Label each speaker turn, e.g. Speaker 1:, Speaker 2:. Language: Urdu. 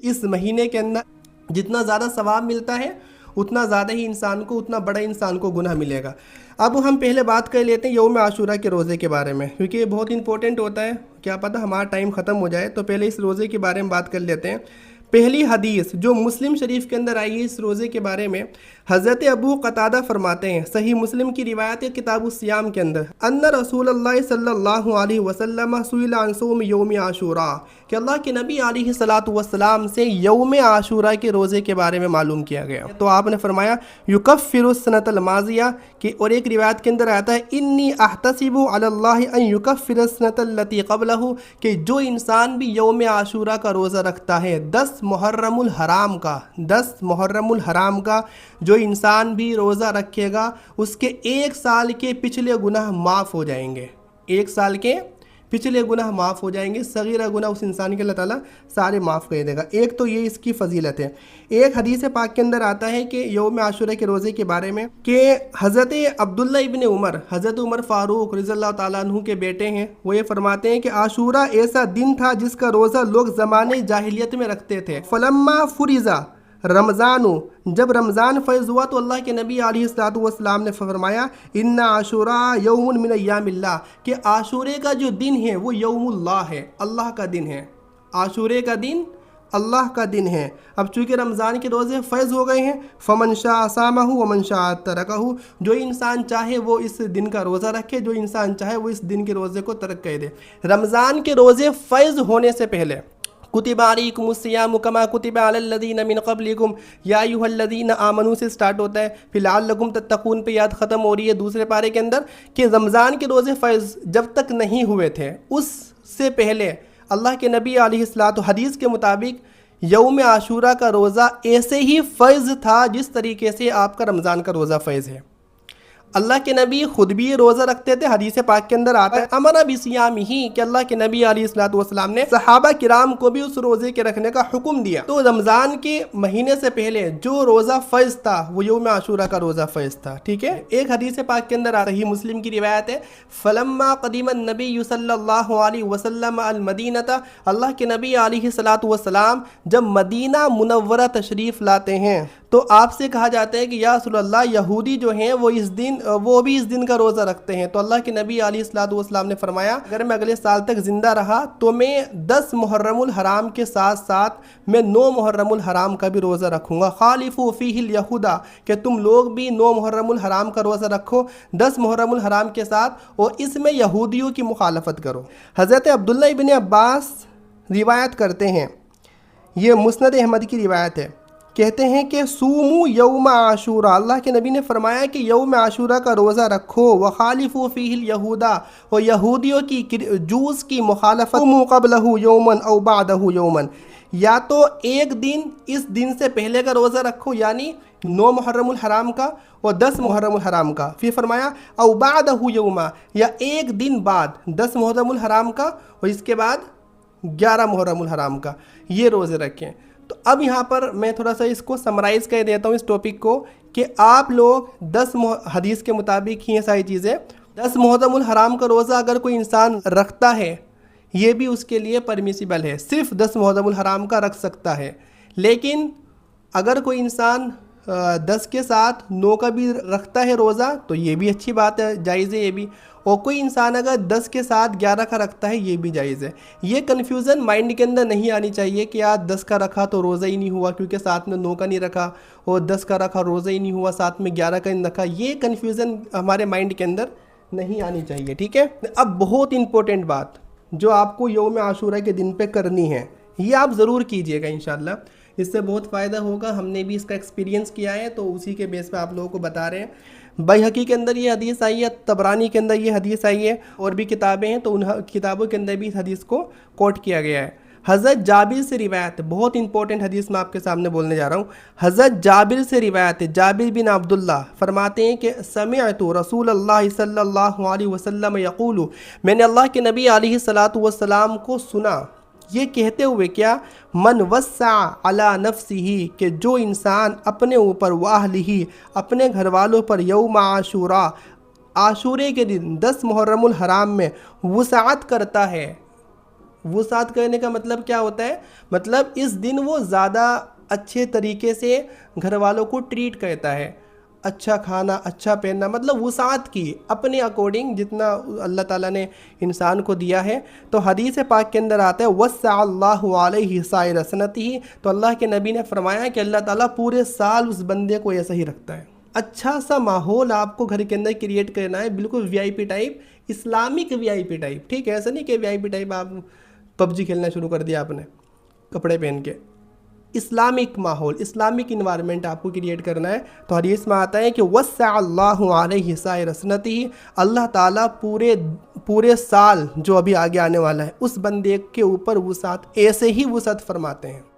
Speaker 1: اس مہینے کے اندر جتنا زیادہ ثواب ملتا ہے اتنا زیادہ ہی انسان کو، اتنا بڑا انسان کو گناہ ملے گا۔ اب ہم پہلے بات کر لیتے ہیں یوم عاشورہ کے روزے کے بارے میں، کیونکہ یہ بہت امپورٹنٹ ہوتا ہے، کیا پتہ ہمارا ٹائم ختم ہو جائے، تو پہلے اس روزے کے بارے میں بات کر لیتے ہیں۔ پہلی حدیث جو مسلم شریف کے اندر آئی ہے اس روزے کے بارے میں، حضرت ابو قتادہ فرماتے ہیں، صحیح مسلم کی روایت ہے کتاب الصیام کے اندر، ان رسول اللہ صلی اللہ علیہ وسلم سئل عن صوم یوم عاشورہ، کہ اللہ کے نبی علیہ الصلاۃ والسلام سے یوم عاشورہ کے روزے کے بارے میں معلوم کیا گیا، تو آپ نے فرمایا یکفر السنۃ الماضیہ، کہ اور ایک روایت کے اندر آتا ہے انی احتسب علی اللہ ان یکفر السنۃ التی قبلہ، کہ جو انسان بھی یوم عاشورہ کا روزہ رکھتا ہے 10 محرم الحرام کا، 10 محرم الحرام کا جو انسان بھی روزہ رکھے گا اس کے 1 سال کے پچھلے گناہ معاف ہو جائیں گے، 1 سال کے پچھلے گناہ معاف ہو جائیں گے، صغیرہ گناہ اس انسان کے اللہ تعالیٰ سارے معاف کر دے گا۔ ایک تو یہ اس کی فضیلت ہے۔ ایک حدیث پاک کے اندر آتا ہے کہ یوم عاشورہ کے روزے کے بارے میں کہ حضرت عبداللہ ابن عمر، حضرت عمر فاروق رضی اللہ تعالیٰ عنہ کے بیٹے ہیں، وہ یہ فرماتے ہیں کہ عاشورہ ایسا دن تھا جس کا روزہ لوگ زمانے جاہلیت میں رکھتے تھے، فلما فرضا رمضان، جب رمضان فرض ہوا تو اللہ کے نبی علیہ الصلوۃ والسلام نے فرمایا ان عاشوراء یوم من ایام اللہ، کہ عاشورے کا جو دن ہے وہ یوم اللہ ہے، اللہ کا دن ہے، عاشورے کا دن اللہ کا دن ہے۔ اب چونکہ رمضان کے روزے فرض ہو گئے ہیں، فمن شاء صامہ ومن شاء ترکہ، جو انسان چاہے وہ اس دن کا روزہ رکھے، جو انسان چاہے وہ اس دن کے روزے کو ترک کر دے۔ رمضان کے روزے فرض ہونے سے پہلے کتب علیکم الصیام کما کتب علی الذین من قبلکم یا ایھا الذین آمنوا سے سٹارٹ ہوتا ہے، پھر لعلکم تتقون پہ یاد ختم ہو رہی ہے دوسرے پارے کے اندر، کہ رمضان کے روزے فرض جب تک نہیں ہوئے تھے اس سے پہلے اللہ کے نبی علیہ الصلوۃ، حدیث کے مطابق یوم عاشورہ کا روزہ ایسے ہی فرض تھا جس طریقے سے آپ کا رمضان کا روزہ فرض ہے۔ اللہ کے نبی خود بھی یہ روزہ رکھتے تھے، حدیث پاک کے اندر آتا ہے امر بصیامہ، کہ اللہ کے نبی علیہ الصلوۃ والسلام نے صحابہ کرام کو بھی اس روزے کے رکھنے کا حکم دیا۔ تو رمضان کے مہینے سے پہلے جو روزہ فرض تھا وہ یوم عاشورہ کا روزہ فرض تھا، ٹھیک ہے۔ ایک حدیث پاک کے اندر آتا ہے، مسلم کی روایت ہے، فلما قدم النبی صلی اللہ علیہ وسلم المدینہ، اللہ کے نبی علیہ الصلوۃ والسلام جب مدینہ منورہ تشریف لاتے ہیں تو آپ سے کہا جاتا ہے کہ یا رسول اللہ یہودی جو ہیں وہ بھی اس دن کا روزہ رکھتے ہیں، تو اللہ کے نبی علیہ الصلوۃ والسلام نے فرمایا اگر میں اگلے سال تک زندہ رہا تو میں 10 محرم الحرام کے ساتھ ساتھ میں 9 محرم الحرام کا بھی روزہ رکھوں گا، خالفوا فیہ الیہود، کہ تم لوگ بھی 9 محرم الحرام کا روزہ رکھو 10 محرم الحرام کے ساتھ، اور اس میں یہودیوں کی مخالفت کرو۔ حضرت عبداللہ ابن عباس روایت کرتے ہیں، یہ مسند احمد کی روایت ہے، کہتے ہیں کہ سومو یوم عاشورہ، اللہ کے نبی نے فرمایا کہ یوم عاشورہ کا روزہ رکھو، وخالفوا فیہ الیہود، اور یہودیوں کی جوز کی مخالفت، سومو قبلہ یوما او بعدہ یوما، یا تو ایک دن اس دن سے پہلے کا روزہ رکھو یعنی 9 محرم الحرام کا اور 10 محرم الحرام کا، پھر فرمایا او بعدہ یوما، یا ایک دن بعد 10 محرم الحرام کا اور اس کے بعد 11 محرم الحرام کا، یہ روزے رکھیں۔ تو اب یہاں پر میں تھوڑا سا اس کو سمرائز کر دیتا ہوں اس ٹاپک کو، کہ آپ لوگ 10 حدیث کے مطابق ہی یہ ساری چیزیں، 10 محرم الحرام کا روزہ اگر کوئی انسان رکھتا ہے یہ بھی اس کے لیے پرمیسیبل ہے، صرف 10 محرم الحرام کا رکھ سکتا ہے، لیکن اگر کوئی انسان 10 کے ساتھ 9 کا بھی رکھتا ہے روزہ تو یہ بھی اچھی بات ہے، جائز ہے یہ بھی، اور کوئی انسان اگر 10 کے ساتھ 11 کا رکھتا ہے یہ بھی جائز ہے۔ یہ کنفیوژن مائنڈ کے اندر نہیں آنی چاہیے کہ یار 10 کا رکھا تو روزہ ہی نہیں ہوا کیونکہ ساتھ میں 9 کا نہیں رکھا، اور 10 کا رکھا روزہ ہی نہیں ہوا ساتھ میں 11 کا نہیں رکھا، یہ کنفیوژن ہمارے مائنڈ کے اندر نہیں آنی چاہیے، ٹھیک ہے۔ اب بہت امپورٹنٹ بات جو آپ کو یوم عاشورہ کے دن پہ کرنی ہے، یہ آپ ضرور کیجئے گا انشاءاللہ، اس سے بہت فائدہ ہوگا، ہم نے بھی اس کا ایکسپیرینس کیا ہے تو اسی کے بیس پہ آپ لوگوں کو بتا رہے ہیں۔ بیہقی کے اندر یہ حدیث آئی ہے، طبرانی کے اندر یہ حدیث آئی ہے، اور بھی کتابیں ہیں تو ان کتابوں کے اندر بھی اس حدیث کو کوٹ کیا گیا ہے۔ حضرت جابر سے روایت، بہت امپورٹنٹ حدیث میں آپ کے سامنے بولنے جا رہا ہوں، حضرت جابر سے روایت ہے، جابر بن عبداللہ فرماتے ہیں کہ سمعت رسول اللہ صلی اللہ علیہ وسلم یقول، میں نے اللہ کے نبی علیہ الصلوۃ والسلام کو سنا یہ کہتے ہوئے کیا، من وسع علی نفسہ، کہ جو انسان اپنے اوپر واہلہ، اپنے گھر والوں پر یوم عاشورہ، عاشورے کے دن 10 محرم الحرام میں وسعت کرتا ہے، وسعت کرنے کا مطلب کیا ہوتا ہے؟ مطلب اس دن وہ زیادہ اچھے طریقے سے گھر والوں کو ٹریٹ کرتا ہے، اچھا کھانا، اچھا پہننا، مطلب وسعت کی اپنے اکارڈنگ جتنا اللہ تعالیٰ نے انسان کو دیا ہے۔ تو حدیث پاک کے اندر آتا ہے وسع اللہ علیہ سائر سنتہ، تو اللہ کے نبی نے فرمایا کہ اللہ تعالیٰ پورے سال اس بندے کو ایسا ہی رکھتا ہے۔ اچھا سا ماحول آپ کو گھر کے اندر کریٹ کرنا ہے، بالکل وی آئی پی ٹائپ، اسلامک وی آئی پی ٹائپ، ٹھیک ہے؟ ایسا نہیں کہ وی آئی پی ٹائپ آپ پب جی کھیلنا شروع کر دیا آپ نے کپڑے پہن کے، اسلامک ماحول، اسلامک انوائرمنٹ آپ کو کریٹ کرنا ہے۔ تو حدیث میں آتا ہے کہ وسع اللہ علیہ سائر سنتہ، اللہ تعالیٰ پورے سال جو ابھی آگے آنے والا ہے اس بندے کے اوپر وسعت ایسے ہی وسعت فرماتے ہیں۔